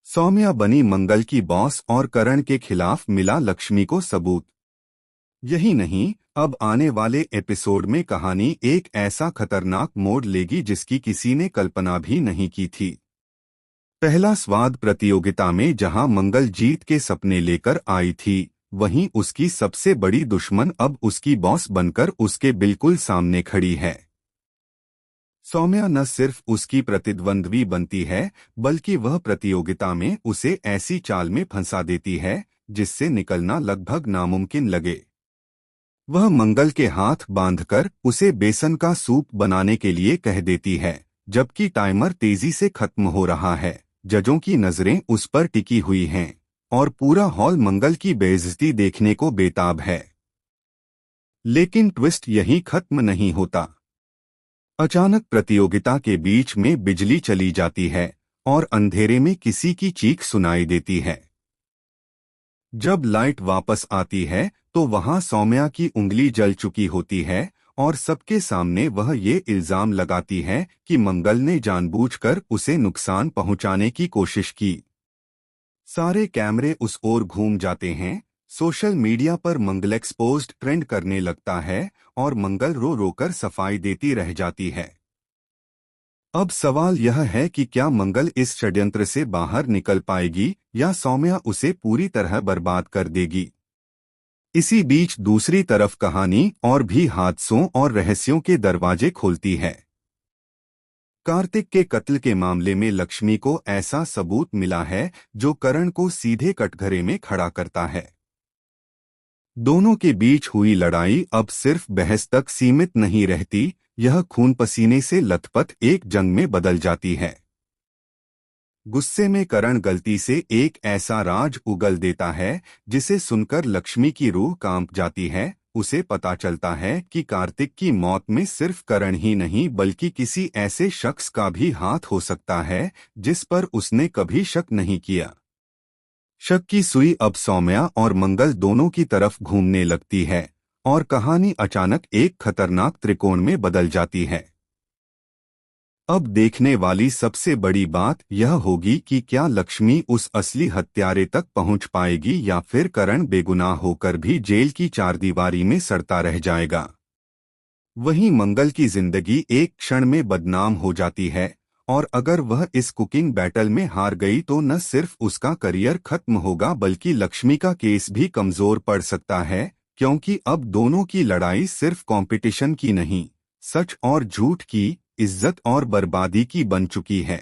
सौम्या बनी मंगल की बॉस और करण के खिलाफ मिला लक्ष्मी को सबूत। यही नहीं, अब आने वाले एपिसोड में कहानी एक ऐसा खतरनाक मोड़ लेगी जिसकी किसी ने कल्पना भी नहीं की थी। पहला स्वाद प्रतियोगिता में जहां मंगल जीत के सपने लेकर आई थी, वहीं उसकी सबसे बड़ी दुश्मन अब उसकी बॉस बनकर उसके बिल्कुल सामने खड़ी है। सौम्या न सिर्फ उसकी प्रतिद्वंद्वी बनती है, बल्कि वह प्रतियोगिता में उसे ऐसी चाल में फंसा देती है जिससे निकलना लगभग नामुमकिन लगे। वह मंगल के हाथ बांधकर उसे बेसन का सूप बनाने के लिए कह देती है, जबकि टाइमर तेजी से खत्म हो रहा है। जजों की नजरें उस पर टिकी हुई हैं और पूरा हॉल मंगल की बेइज्जती देखने को बेताब है। लेकिन ट्विस्ट यहीं खत्म नहीं होता। अचानक प्रतियोगिता के बीच में बिजली चली जाती है और अंधेरे में किसी की चीख सुनाई देती है। जब लाइट वापस आती है तो वहां सौम्या की उंगली जल चुकी होती है और सबके सामने वह ये इल्जाम लगाती है कि मंगल ने जानबूझकर उसे नुकसान पहुंचाने की कोशिश की। सारे कैमरे उस ओर घूम जाते हैं। सोशल मीडिया पर मंगल एक्सपोज्ड ट्रेंड करने लगता है और मंगल रो रोकर सफाई देती रह जाती है। अब सवाल यह है कि क्या मंगल इस षड्यंत्र से बाहर निकल पाएगी या सौम्या उसे पूरी तरह बर्बाद कर देगी। इसी बीच दूसरी तरफ कहानी और भी हादसों और रहस्यों के दरवाजे खोलती है। कार्तिक के कत्ल के मामले में लक्ष्मी को ऐसा सबूत मिला है जो करण को सीधे कटघरे में खड़ा करता है। दोनों के बीच हुई लड़ाई अब सिर्फ बहस तक सीमित नहीं रहती, यह खून पसीने से लथपथ एक जंग में बदल जाती है। गुस्से में करण गलती से एक ऐसा राज उगल देता है जिसे सुनकर लक्ष्मी की रूह कांप जाती है। उसे पता चलता है कि कार्तिक की मौत में सिर्फ करण ही नहीं बल्कि किसी ऐसे शख्स का भी हाथ हो सकता है जिस पर उसने कभी शक नहीं किया। शक की सुई अब सौम्या और मंगल दोनों की तरफ घूमने लगती है और कहानी अचानक एक खतरनाक त्रिकोण में बदल जाती है। अब देखने वाली सबसे बड़ी बात यह होगी कि क्या लक्ष्मी उस असली हत्यारे तक पहुंच पाएगी या फिर करण बेगुनाह होकर भी जेल की चारदीवारी में सड़ता रह जाएगा। वहीं मंगल की जिंदगी एक क्षण में बदनाम हो जाती है और अगर वह इस कुकिंग बैटल में हार गई तो न सिर्फ उसका करियर खत्म होगा बल्कि लक्ष्मी का केस भी कमजोर पड़ सकता है, क्योंकि अब दोनों की लड़ाई सिर्फ कंपटीशन की नहीं, सच और झूठ की, इज्जत और बर्बादी की बन चुकी है।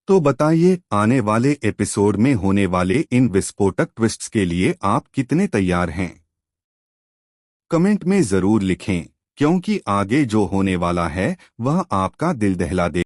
तो बताइए, आने वाले एपिसोड में होने वाले इन विस्फोटक ट्विस्ट्स के लिए आप कितने तैयार हैं? कमेंट में जरूर लिखें, क्योंकि आगे जो होने वाला है वह आपका दिल दहला दे।